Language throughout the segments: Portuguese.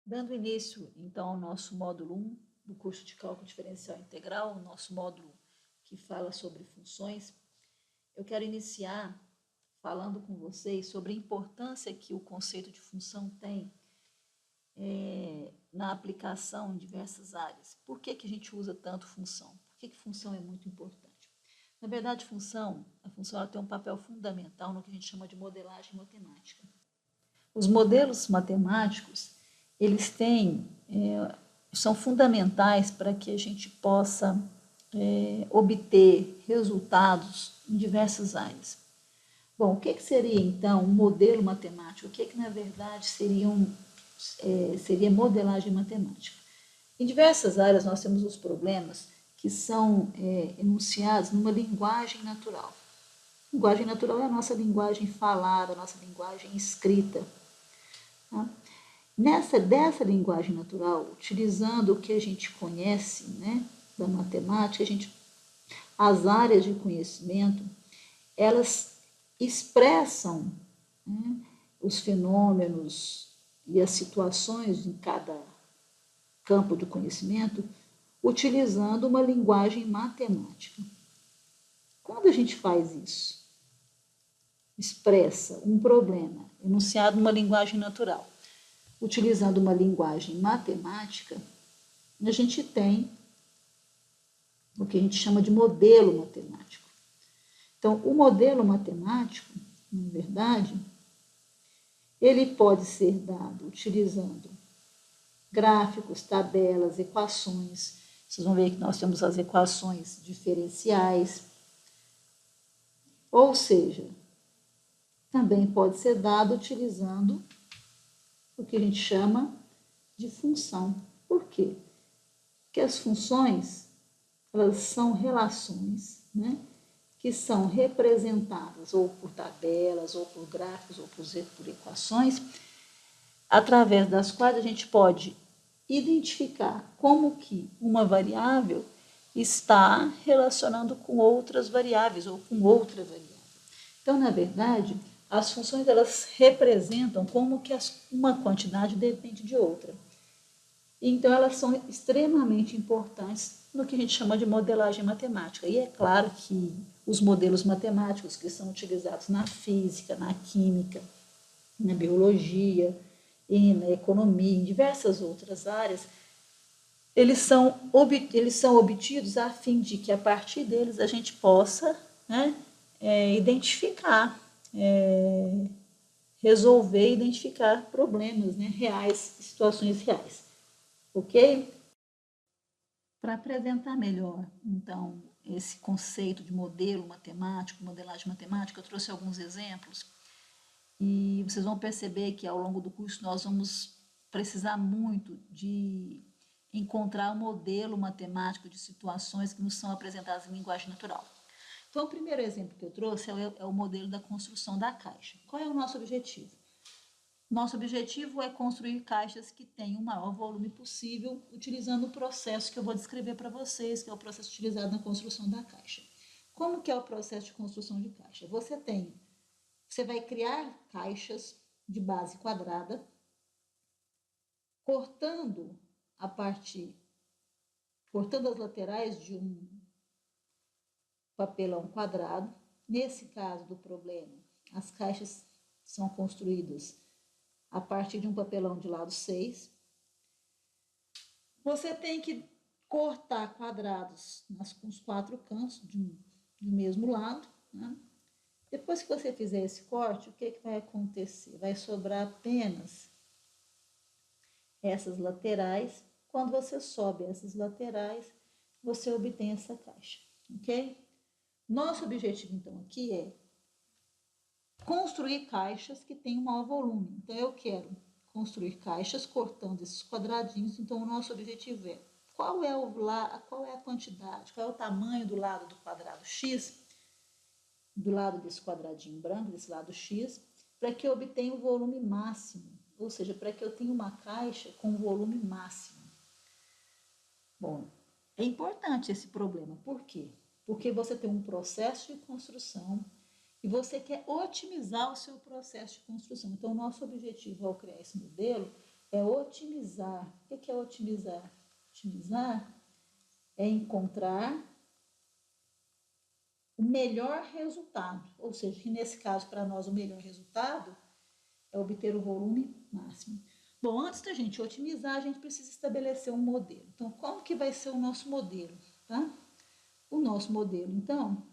Dando início, então, ao nosso módulo 1 do curso de Cálculo Diferencial Integral, o nosso módulo que fala sobre funções, eu quero iniciar falando com vocês sobre a importância que o conceito de função tem na aplicação em diversas áreas. Por que a gente usa tanto função? Por que função é muito importante? Na verdade, a função ela tem um papel fundamental no que a gente chama de modelagem matemática. Os modelos matemáticos, eles são fundamentais para que a gente possa obter resultados em diversas áreas. Bom, o que seria então um modelo matemático? O que na verdade seria modelagem matemática? Em diversas áreas nós temos os problemas que são enunciados numa linguagem natural. Linguagem natural é a nossa linguagem falada, a nossa linguagem escrita. Tá? Dessa linguagem natural, utilizando o que a gente conhece, né, da matemática, as áreas de conhecimento, elas expressam, né, os fenômenos e as situações em cada campo de conhecimento, utilizando uma linguagem matemática. Quando a gente faz isso, expressa um problema enunciado numa linguagem natural, utilizando uma linguagem matemática, a gente tem o que a gente chama de modelo matemático. Então, o modelo matemático, na verdade, ele pode ser dado utilizando gráficos, tabelas, equações. Vocês vão ver que nós temos as equações diferenciais. Ou seja, também pode ser dado utilizando o que a gente chama de função. Por quê? Porque as funções, elas são relações, né, que são representadas ou por tabelas, ou por gráficos, ou por equações, através das quais a gente pode identificar como que uma variável está relacionando com outras variáveis ou com outra variável. Então, na verdade, as funções elas representam como que uma quantidade depende de outra. Então, elas são extremamente importantes no que a gente chama de modelagem matemática. E é claro que os modelos matemáticos que são utilizados na física, na química, na biologia, e na economia, em diversas outras áreas, eles são obtidos a fim de que, a partir deles, a gente possa, né, identificar, resolver, identificar problemas, né, reais, situações reais. Ok? Para apresentar melhor, então, esse conceito de modelo matemático, modelagem matemática, eu trouxe alguns exemplos e vocês vão perceber que ao longo do curso nós vamos precisar muito de encontrar um modelo matemático de situações que nos são apresentadas em linguagem natural. Então, o primeiro exemplo que eu trouxe é o modelo da construção da caixa. Qual é o nosso objetivo? Nosso objetivo é construir caixas que tenham o maior volume possível, utilizando o processo que eu vou descrever para vocês, que é o processo utilizado na construção da caixa. Como que é o processo de construção de caixa? Você vai criar caixas de base quadrada, cortando as laterais de um papelão quadrado. Nesse caso do problema, as caixas são construídas a partir de um papelão de lado 6. Você tem que cortar quadrados com os 4 cantos do mesmo lado, né? Depois que você fizer esse corte, o que vai acontecer? Vai sobrar apenas essas laterais. Quando você sobe essas laterais, você obtém essa caixa, ok? Nosso objetivo, então, aqui é construir caixas que tenham maior volume. Então, eu quero construir caixas cortando esses quadradinhos. Então, o nosso objetivo é qual é a quantidade, qual é o tamanho do lado do quadrado X, do lado desse quadradinho branco, desse lado X, para que eu obtenha o volume máximo, ou seja, para que eu tenha uma caixa com volume máximo. Bom, é importante esse problema. Por quê? Porque você tem um processo de construção e você quer otimizar o seu processo de construção. Então, o nosso objetivo ao criar esse modelo é otimizar. O que é otimizar? Otimizar é encontrar o melhor resultado, ou seja, que nesse caso, para nós, o melhor resultado é obter o volume máximo. Bom, antes da gente otimizar, a gente precisa estabelecer um modelo. Então, como que vai ser o nosso modelo? Tá? O nosso modelo, então,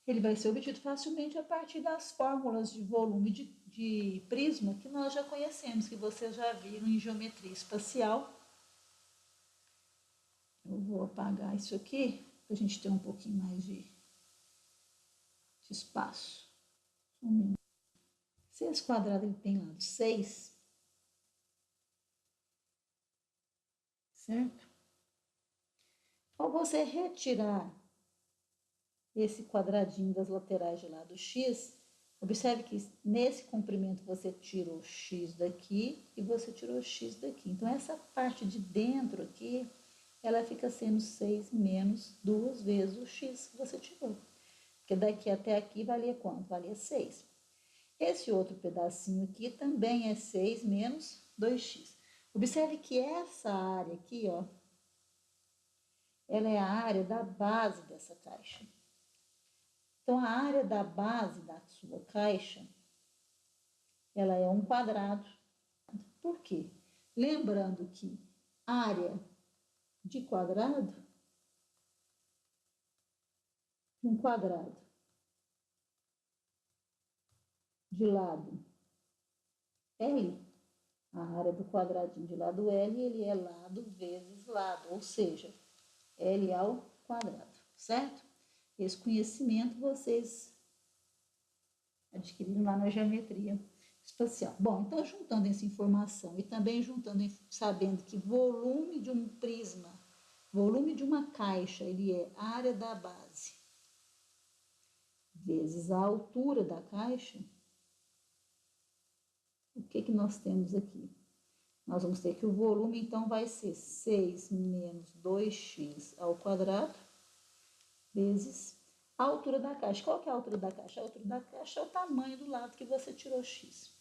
ele vai ser obtido facilmente a partir das fórmulas de volume de prisma que nós já conhecemos, que vocês já viram em geometria espacial. Eu vou apagar isso aqui, para a gente ter um pouquinho mais de espaço. Se esse quadrado ele tem lado 6, certo? Ao você retirar esse quadradinho das laterais de lado x, observe que nesse comprimento você tirou x daqui e você tirou x daqui. Então, essa parte de dentro aqui, ela fica sendo 6 menos 2 vezes o x que você tirou. Porque daqui até aqui valia quanto? Valia 6. Esse outro pedacinho aqui também é 6 menos 2x. Observe que essa área aqui, ó, ela é a área da base dessa caixa. Então, a área da base da sua caixa, ela é um quadrado. Por quê? Lembrando que área de quadrado, um quadrado de lado L, a área do quadradinho de lado L, ele é lado vezes lado, ou seja, L ao quadrado, certo? Esse conhecimento vocês adquiriram lá na geometria espacial. Bom, então juntando essa informação e também sabendo que volume de um prisma, volume de uma caixa, ele é área da base vezes a altura da caixa, o que nós temos aqui? Nós vamos ter que o volume, então, vai ser 6 menos 2x ao quadrado vezes a altura da caixa. Qual que é a altura da caixa? A altura da caixa é o tamanho do lado que você tirou x.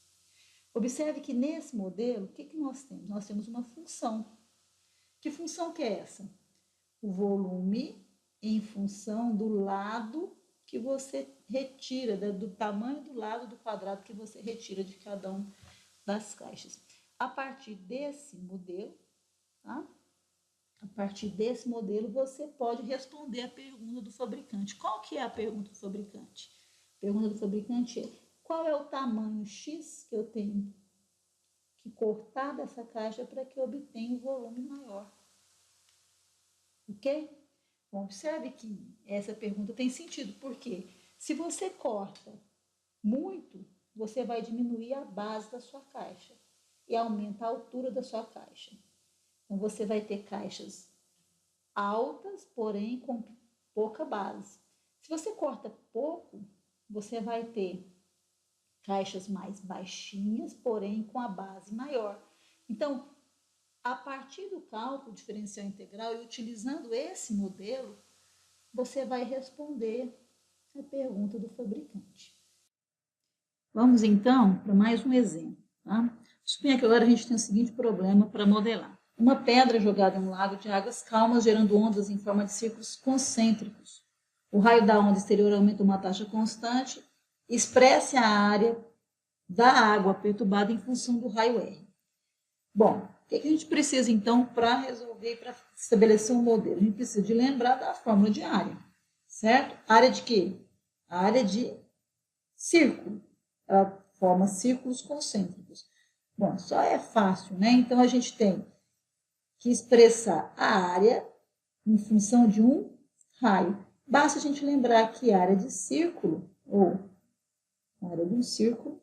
Observe que nesse modelo, o que nós temos? Nós temos uma função. Que função que é essa? O volume em função do lado que você retira, do tamanho do lado do quadrado que você retira de cada uma das caixas. A partir desse modelo, tá? A partir desse modelo, você pode responder a pergunta do fabricante. Qual que é a pergunta do fabricante? A pergunta do fabricante é: qual é o tamanho X que eu tenho que cortar dessa caixa para que eu obtenha um volume maior? Ok? Bom, observe que essa pergunta tem sentido, porque se você corta muito, você vai diminuir a base da sua caixa e aumenta a altura da sua caixa. Então, você vai ter caixas altas, porém com pouca base. Se você corta pouco, você vai ter caixas mais baixinhas, porém com a base maior. Então, a partir do cálculo diferencial integral e utilizando esse modelo, você vai responder a pergunta do fabricante. Vamos então para mais um exemplo. Tá? Suponha que agora a gente tem o seguinte problema para modelar. Uma pedra jogada em um lago de águas calmas, gerando ondas em forma de círculos concêntricos. O raio da onda exterior aumenta uma taxa constante. Expresse a área da água perturbada em função do raio R. Bom, o que a gente precisa então para resolver, para estabelecer um modelo? A gente precisa de lembrar da fórmula de área, certo? Área de quê? A área de círculo. Ela forma círculos concêntricos. Bom, só é fácil, né? Então, a gente tem que expressar a área em função de um raio. Basta a gente lembrar que a área de círculo, ou a área de um círculo,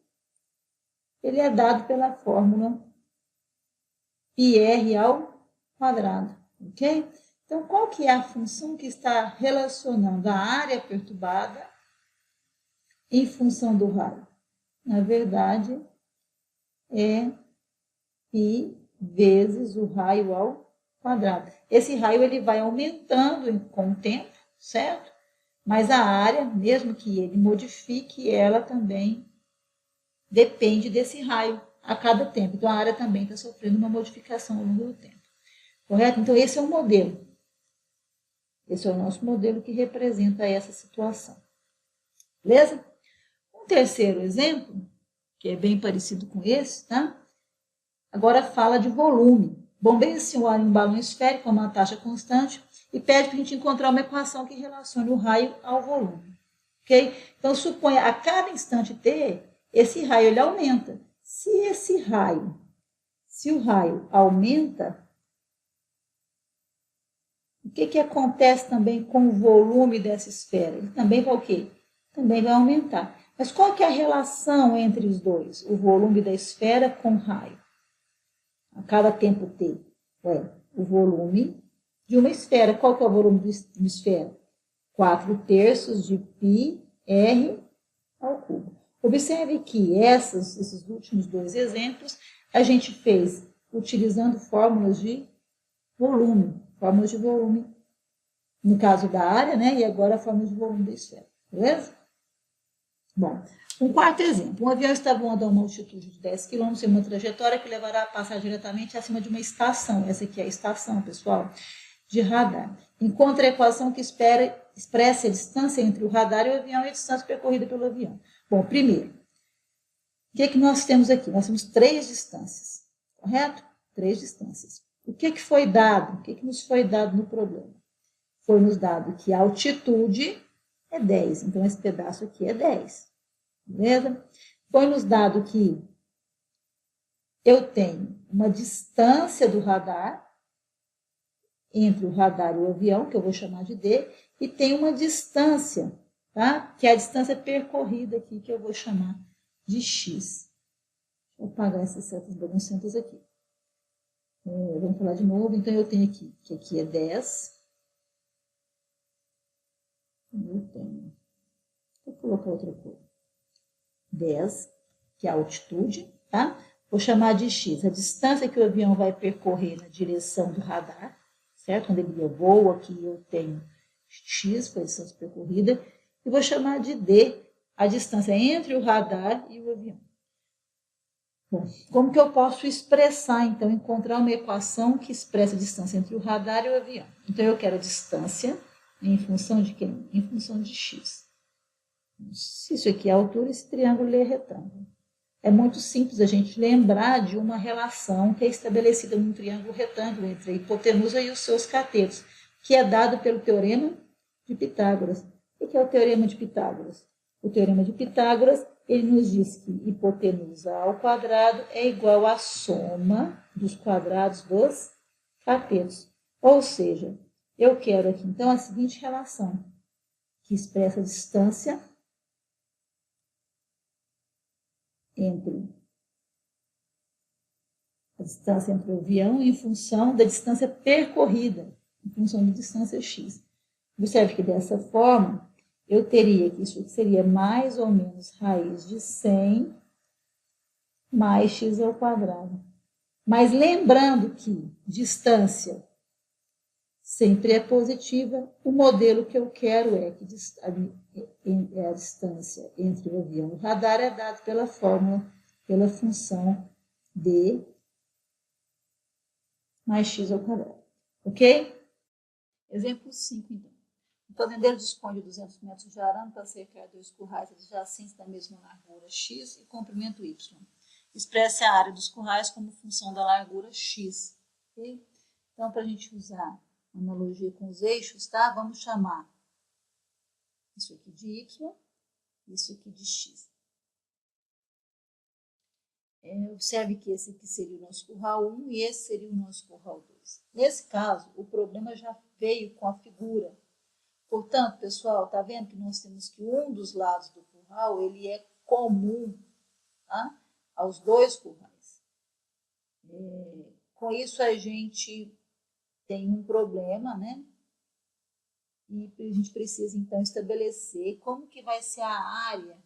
ele é dado pela fórmula πr ao quadrado, ok? Então, qual que é a função que está relacionando a área perturbada em função do raio? Na verdade, é π vezes o raio ao quadrado. Esse raio ele vai aumentando com o tempo, certo? Mas a área, mesmo que ele modifique, ela também depende desse raio. a cada tempo. Então, a área também está sofrendo uma modificação ao longo do tempo. Correto? Então, esse é um modelo. Esse é o nosso modelo que representa essa situação. Beleza? Um terceiro exemplo, que é bem parecido com esse, tá? Agora fala de volume. Bombeia-se o ar em um balão esférico a uma taxa constante e pede para a gente encontrar uma equação que relacione o raio ao volume. Ok? Então, suponha a cada instante t, esse raio ele aumenta. Se o raio aumenta, o que acontece também com o volume dessa esfera? Ele também vai o quê? Também vai aumentar. Mas qual que é a relação entre os dois? O volume da esfera com o raio. A cada tempo t. O volume de uma esfera. Qual que é o volume de uma esfera? 4/3 de πr ao cubo. Observe que esses últimos dois exemplos a gente fez utilizando fórmulas de volume. Fórmulas de volume, no caso da área, né? E agora a fórmula de volume da esfera. Beleza? Bom, um quarto exemplo. Um avião está voando a uma altitude de 10 km em uma trajetória que levará a passar diretamente acima de uma estação. Essa aqui é a estação, pessoal, de radar. Encontra a equação que expressa a distância entre o radar e o avião e a distância percorrida pelo avião. Bom, primeiro, o que nós temos aqui? Nós temos 3 distâncias, correto? 3 distâncias. O que foi dado? O que nos foi dado no problema? Foi nos dado que a altitude é 10, então esse pedaço aqui é 10, beleza? Foi nos dado que eu tenho uma distância do radar, entre o radar e o avião, que eu vou chamar de D, e tem uma distância, tá? Que é a distância percorrida aqui, que eu vou chamar de X. Vou apagar essas setas baguncentas aqui. Vamos falar de novo. Então, eu tenho aqui, que aqui é 10. Eu tenho. Vou colocar outra cor. 10, que é a altitude, tá? Vou chamar de X, a distância que o avião vai percorrer na direção do radar, certo? Quando ele voa, aqui eu tenho X, foi a distância percorrida, e vou chamar de D, a distância entre o radar e o avião. Bom, como que eu posso expressar, então, encontrar uma equação que expressa a distância entre o radar e o avião? Então, eu quero a distância em função de quê? Em função de X. Se isso aqui é a altura, esse triângulo é retângulo. É muito simples a gente lembrar de uma relação que é estabelecida num triângulo retângulo entre a hipotenusa e os seus catetos, que é dado pelo Teorema de Pitágoras. O que é o Teorema de Pitágoras? O Teorema de Pitágoras, ele nos diz que hipotenusa ao quadrado é igual à soma dos quadrados dos catetos. Ou seja, eu quero aqui, então, a seguinte relação, que expressa a distância entre o avião em função da distância percorrida, em função da distância x. Observe que dessa forma, eu teria que isso seria mais ou menos raiz de 100 mais x ao quadrado. Mas lembrando que distância sempre é positiva, o modelo que eu quero é que a distância entre o avião e o radar é dado pela fórmula, pela função d mais x ao quadrado. Ok? Exemplo 5, então. O fazendeiro dispõe de 200 metros de arame para cercar 2 currais adjacentes da mesma largura x e comprimento y. Expresse a área dos currais como função da largura x. Okay? Então, para a gente usar analogia com os eixos, tá? Vamos chamar isso aqui de y, isso aqui de x. Observe que esse aqui seria o nosso curral 1 e esse seria o nosso curral 2. Nesse caso, o problema já veio com a figura. Portanto, pessoal, tá vendo que nós temos que um dos lados do curral, ele é comum, tá? Aos dois currais. Com isso, a gente tem um problema, né? E a gente precisa, então, estabelecer como que vai ser a área,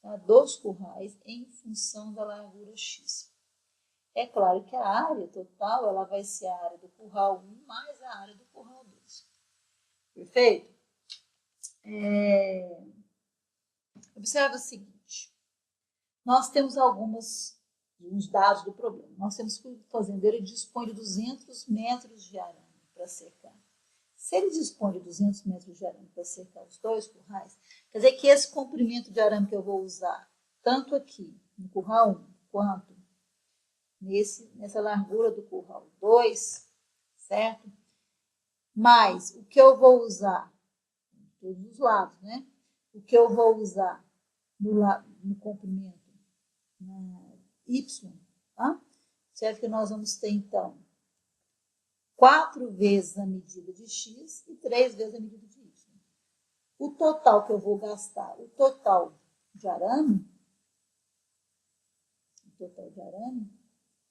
tá, dos currais em função da largura x. É claro que a área total ela vai ser a área do curral 1 mais a área do curral 2. Perfeito? Observe o seguinte. Nós temos algumas uns dados do problema. Nós temos que o fazendeiro dispõe de 200 metros de arame para cercar. Se ele dispõe de 200 metros de arame para cercar os 2 currais, quer dizer que esse comprimento de arame que eu vou usar, tanto aqui no curral 1, quanto nessa largura do curral 2, certo? Mas o que eu vou usar, de todos os lados, né? O que eu vou usar no comprimento Y, tá? Certo que nós vamos ter, então, 4 vezes a medida de X e 3 vezes a medida de Y. O total que eu vou gastar, o total de arame,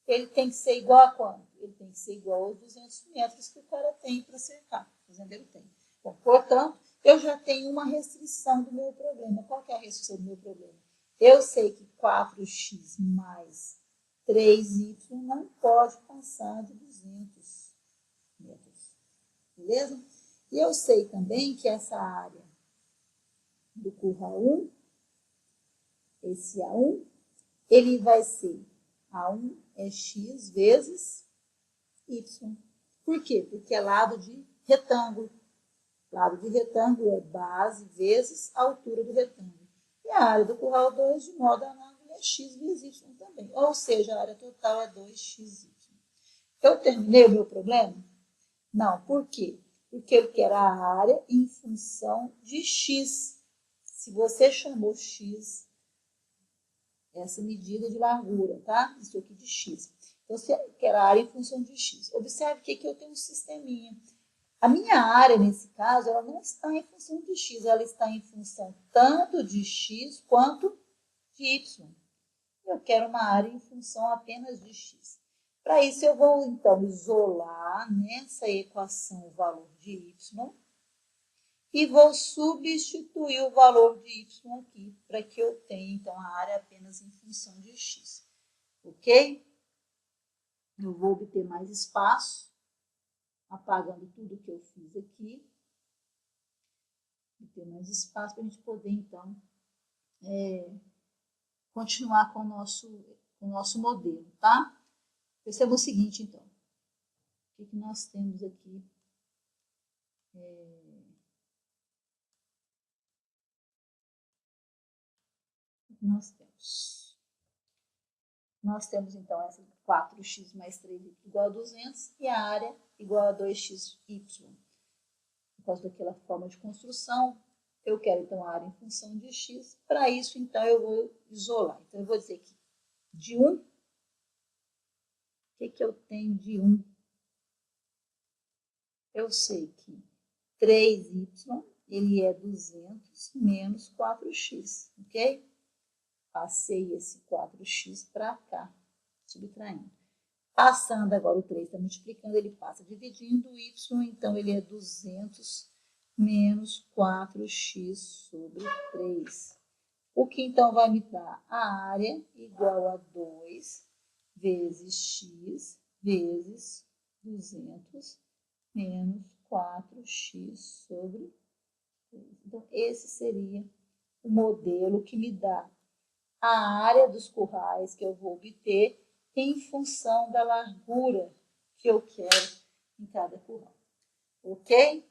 ele tem que ser igual a quanto? Ele tem que ser igual aos 200 metros que o cara tem para cercar, o fazendeiro tem. Bom, portanto, eu já tenho uma restrição do meu problema. Qual que é a restrição do meu problema? Eu sei que 4x mais 3y não pode passar de 200 metros. Beleza? E eu sei também que essa área do curral 1, esse A1, ele vai ser A1 é x vezes y. Por quê? Porque é lado de retângulo. Lado de retângulo é base vezes a altura do retângulo. E a área do curral 2, de modo análogo, é x vezes y também. Ou seja, a área total é 2xy. Eu terminei o meu problema? Não. Por quê? Porque eu quero a área em função de x. Se você chamou x, essa medida de largura, tá? Isso aqui de x. Então, você quer a área em função de x. Observe que aqui eu tenho um sisteminha. A minha área, nesse caso, ela não está em função de x, ela está em função tanto de x quanto de y. Eu quero uma área em função apenas de x. Para isso, eu vou, então, isolar nessa equação o valor de y e vou substituir o valor de y aqui, para que eu tenha, então, a área apenas em função de x. Ok? Eu vou obter mais espaço, apagando tudo que eu fiz aqui. Ter mais espaço para a gente poder, então, continuar com o nosso modelo, tá? Perceba o seguinte, então. O que nós temos aqui? Nós temos, então, essa 4x mais 3y igual a 200 e a área igual a 2xy. Por causa daquela forma de construção, eu quero, então, a área em função de x. Para isso, então, eu vou isolar. Então, eu vou dizer que de 1, o que eu tenho de 1? Eu sei que 3y, ele é 200 menos 4x, ok? Passei esse 4x para cá, subtraindo. Passando agora o 3 está multiplicando, ele passa dividindo o y, então ele é 200 menos 4x sobre 3. O que então vai me dar a área igual a 2 vezes x vezes 200 menos 4x sobre 3. Então, esse seria o modelo que me dá a área dos currais que eu vou obter em função da largura que eu quero em cada curral. Ok?